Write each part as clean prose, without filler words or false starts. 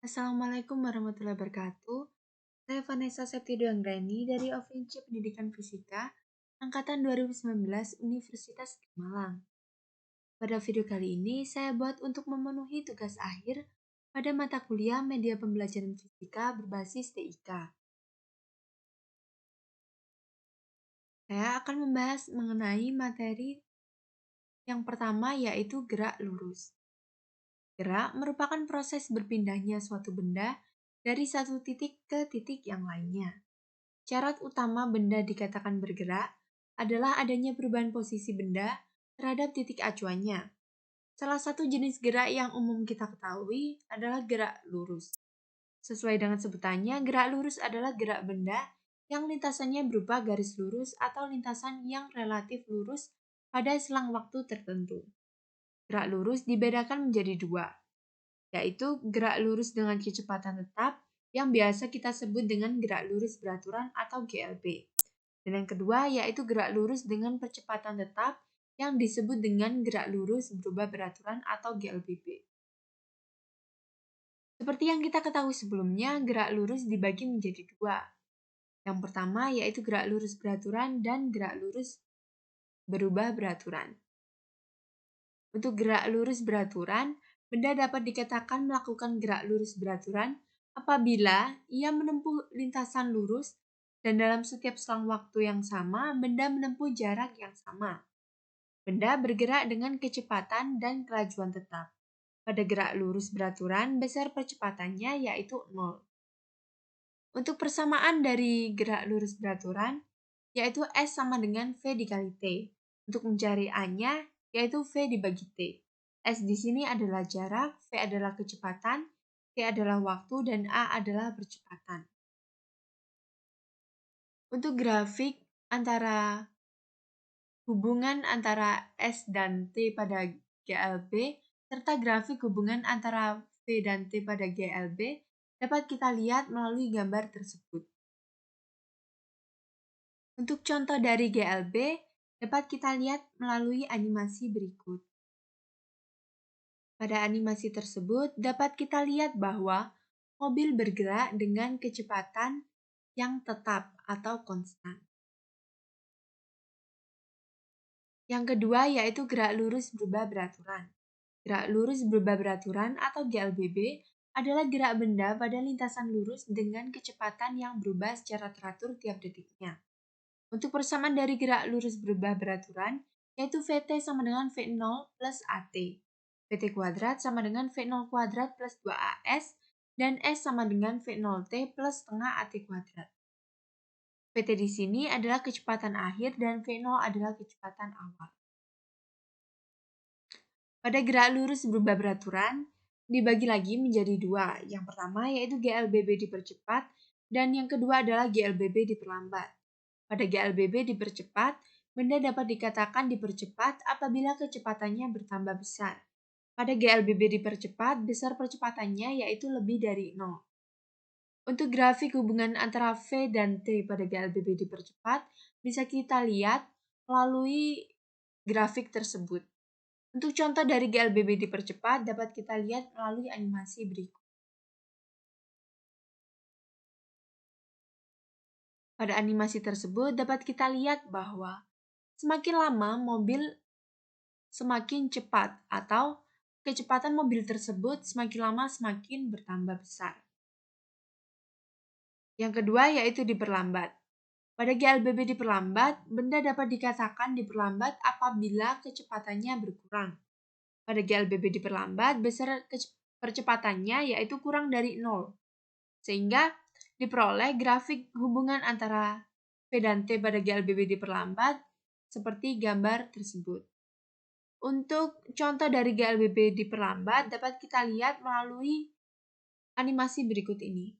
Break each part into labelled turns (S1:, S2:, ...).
S1: Assalamualaikum warahmatullahi wabarakatuh. Saya Vanessa Septiduanggrani dari OVNC Pendidikan Fisika, Angkatan 2019 Universitas Malang. Pada video kali ini, saya buat untuk memenuhi tugas akhir pada mata kuliah Media Pembelajaran Fisika berbasis TIK. Saya akan membahas mengenai materi yang pertama, yaitu gerak lurus. Gerak merupakan proses berpindahnya suatu benda dari satu titik ke titik yang lainnya. Syarat utama benda dikatakan bergerak adalah adanya perubahan posisi benda terhadap titik acuannya. Salah satu jenis gerak yang umum kita ketahui adalah gerak lurus. Sesuai dengan sebutannya, gerak lurus adalah gerak benda yang lintasannya berupa garis lurus atau lintasan yang relatif lurus pada selang waktu tertentu. Gerak lurus dibedakan menjadi dua, yaitu gerak lurus dengan kecepatan tetap yang biasa kita sebut dengan gerak lurus beraturan atau GLB. Dan yang kedua yaitu gerak lurus dengan percepatan tetap yang disebut dengan gerak lurus berubah beraturan atau GLBB. Seperti yang kita ketahui sebelumnya, gerak lurus dibagi menjadi dua. Yang pertama yaitu gerak lurus beraturan dan gerak lurus berubah beraturan. Untuk gerak lurus beraturan, benda dapat dikatakan melakukan gerak lurus beraturan apabila ia menempuh lintasan lurus dan dalam setiap selang waktu yang sama, benda menempuh jarak yang sama. Benda bergerak dengan kecepatan dan kelajuan tetap. Pada gerak lurus beraturan, besar percepatannya yaitu 0. Untuk persamaan dari gerak lurus beraturan, yaitu S sama dengan V dikali T. Untuk mencari A-nya, yaitu V dibagi T. S di sini adalah jarak, V adalah kecepatan, T adalah waktu, dan A adalah percepatan. Untuk grafik hubungan antara S dan T pada GLB, serta grafik hubungan antara V dan T pada GLB dapat kita lihat melalui gambar tersebut. Untuk contoh dari GLB, dapat kita lihat melalui animasi berikut. Pada animasi tersebut, dapat kita lihat bahwa mobil bergerak dengan kecepatan yang tetap atau konstan. Yang kedua yaitu gerak lurus berubah beraturan. Gerak lurus berubah beraturan atau GLBB adalah gerak benda pada lintasan lurus dengan kecepatan yang berubah secara teratur tiap detiknya. Untuk persamaan dari gerak lurus berubah beraturan, yaitu VT sama dengan V0 plus AT. VT kuadrat sama dengan V0 kuadrat plus 2AS, dan S sama dengan V0T plus setengah AT kuadrat. VT di sini adalah kecepatan akhir dan V0 adalah kecepatan awal. Pada gerak lurus berubah beraturan, dibagi lagi menjadi dua. Yang pertama yaitu GLBB dipercepat, dan yang kedua adalah GLBB diperlambat. Pada GLBB dipercepat, benda dapat dikatakan dipercepat apabila kecepatannya bertambah besar. Pada GLBB dipercepat, besar percepatannya yaitu lebih dari 0. Untuk grafik hubungan antara V dan T pada GLBB dipercepat, bisa kita lihat melalui grafik tersebut. Untuk contoh dari GLBB dipercepat dapat kita lihat melalui animasi berikut. Pada animasi tersebut dapat kita lihat bahwa semakin lama mobil semakin cepat atau kecepatan mobil tersebut semakin lama semakin bertambah besar. Yang kedua yaitu diperlambat. Pada GLBB diperlambat, benda dapat dikatakan diperlambat apabila kecepatannya berkurang. Pada GLBB diperlambat, besar percepatannya yaitu kurang dari 0. Sehingga diperoleh grafik hubungan antara V dan T pada GLBB diperlambat seperti gambar tersebut. Untuk contoh dari GLBB diperlambat dapat kita lihat melalui animasi berikut ini.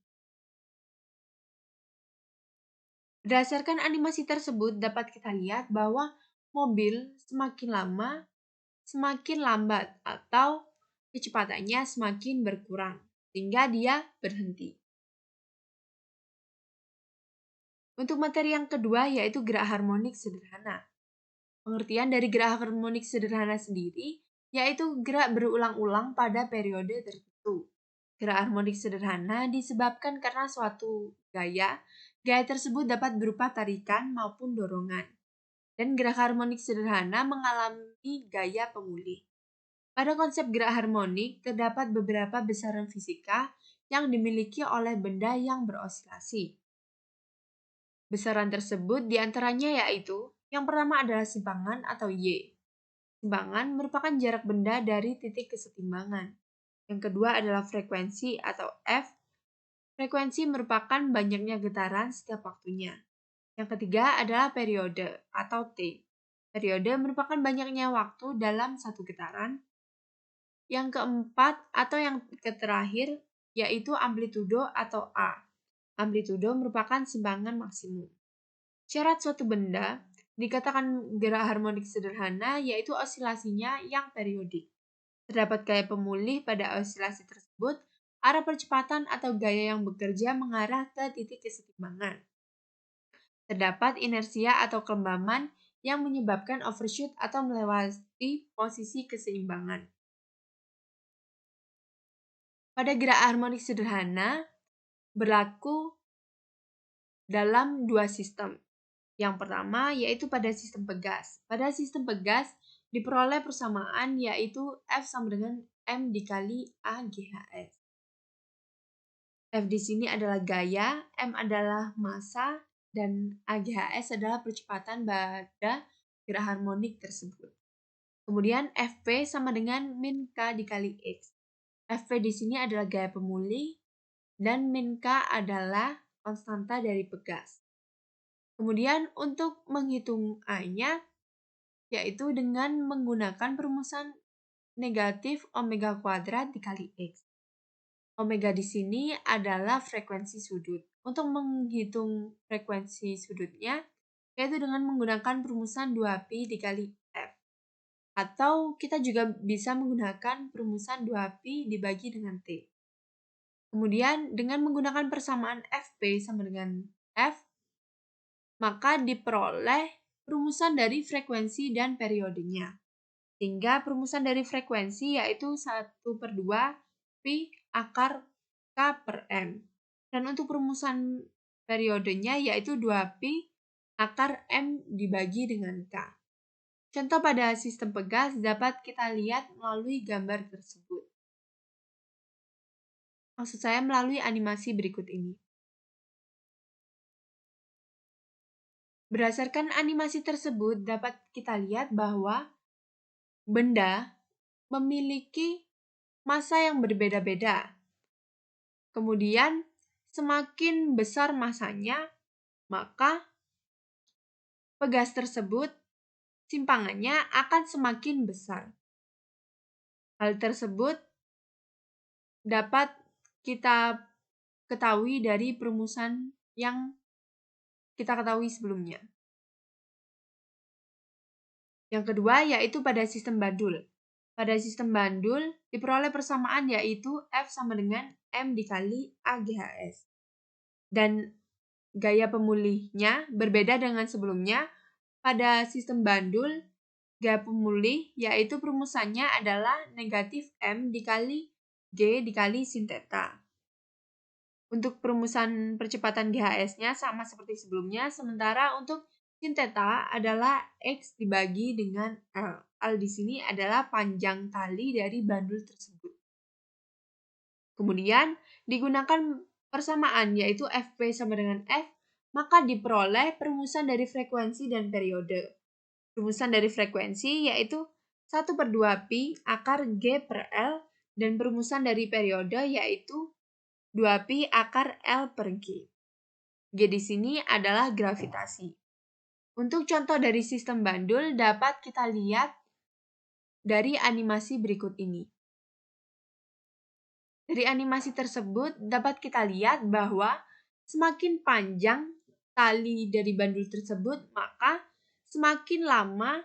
S1: Berdasarkan animasi tersebut dapat kita lihat bahwa mobil semakin lama semakin lambat atau kecepatannya semakin berkurang sehingga dia berhenti. Untuk materi yang kedua yaitu gerak harmonik sederhana. Pengertian dari gerak harmonik sederhana sendiri yaitu gerak berulang-ulang pada periode tertentu. Gerak harmonik sederhana disebabkan karena suatu gaya tersebut dapat berupa tarikan maupun dorongan. Dan gerak harmonik sederhana mengalami gaya pemulih. Pada konsep gerak harmonik, terdapat beberapa besaran fisika yang dimiliki oleh benda yang berosilasi. Besaran tersebut diantaranya yaitu, yang pertama adalah simpangan atau Y. Simpangan merupakan jarak benda dari titik kesetimbangan. Yang kedua adalah frekuensi atau F. Frekuensi merupakan banyaknya getaran setiap waktunya. Yang ketiga adalah periode atau T. Periode merupakan banyaknya waktu dalam satu getaran. Yang keempat atau yang terakhir yaitu amplitudo atau A. Amplitudo merupakan simpangan maksimum. Syarat suatu benda dikatakan gerak harmonik sederhana yaitu osilasinya yang periodik. Terdapat gaya pemulih pada osilasi tersebut, arah percepatan atau gaya yang bekerja mengarah ke titik kesetimbangan. Terdapat inersia atau kelembaman yang menyebabkan overshoot atau melewati posisi keseimbangan. Pada gerak harmonik sederhana, berlaku dalam dua sistem. Yang pertama yaitu pada sistem pegas. Pada sistem pegas diperoleh persamaan yaitu F sama dengan M dikali AGHS. F di sini adalah gaya, M adalah massa, dan AGHS adalah percepatan pada gerak harmonik tersebut. Kemudian Fp sama dengan min K dikali X. Fp di sini adalah gaya pemulih, dan min K adalah konstanta dari pegas. Kemudian untuk menghitung A-nya, yaitu dengan menggunakan perumusan negatif omega kuadrat dikali X. Omega di sini adalah frekuensi sudut. Untuk menghitung frekuensi sudutnya, yaitu dengan menggunakan perumusan 2pi dikali F. Atau kita juga bisa menggunakan perumusan 2pi dibagi dengan T. Kemudian dengan menggunakan persamaan Fp sama dengan F, maka diperoleh perumusan dari frekuensi dan periodenya. Sehingga perumusan dari frekuensi yaitu 1/2 pi akar K per M. Dan untuk perumusan periodenya yaitu 2pi akar M dibagi dengan K. Contoh pada sistem pegas dapat kita lihat melalui gambar tersebut. Maksud saya melalui animasi berikut ini. Berdasarkan animasi tersebut dapat kita lihat bahwa benda memiliki massa yang berbeda-beda. Kemudian semakin besar massanya, maka pegas tersebut simpangannya akan semakin besar. Hal tersebut dapat kita ketahui dari perumusan yang kita ketahui sebelumnya. Yang kedua yaitu pada sistem bandul. Pada sistem bandul diperoleh persamaan yaitu F sama dengan M dikali AGHS. Dan gaya pemulihnya berbeda dengan sebelumnya. Pada sistem bandul, gaya pemulih yaitu perumusannya adalah negatif M dikali G dikali sin theta. Untuk perumusan percepatan GHS-nya sama seperti sebelumnya, sementara untuk sin theta adalah X dibagi dengan L. L di sini adalah panjang tali dari bandul tersebut. Kemudian digunakan persamaan yaitu Fp sama dengan F, maka diperoleh perumusan dari frekuensi dan periode. Perumusan dari frekuensi yaitu 1/2 pi akar G per L, dan perumusan dari periode yaitu 2pi akar L per G. G di sini adalah gravitasi. Untuk contoh dari sistem bandul dapat kita lihat dari animasi berikut ini. Dari animasi tersebut dapat kita lihat bahwa semakin panjang tali dari bandul tersebut, maka semakin lama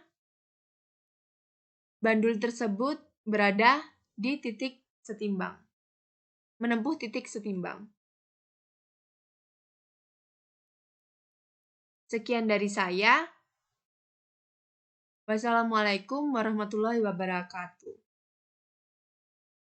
S1: bandul tersebut berada di titik setimbang, menempuh titik setimbang. Sekian dari saya. Wassalamualaikum warahmatullahi wabarakatuh.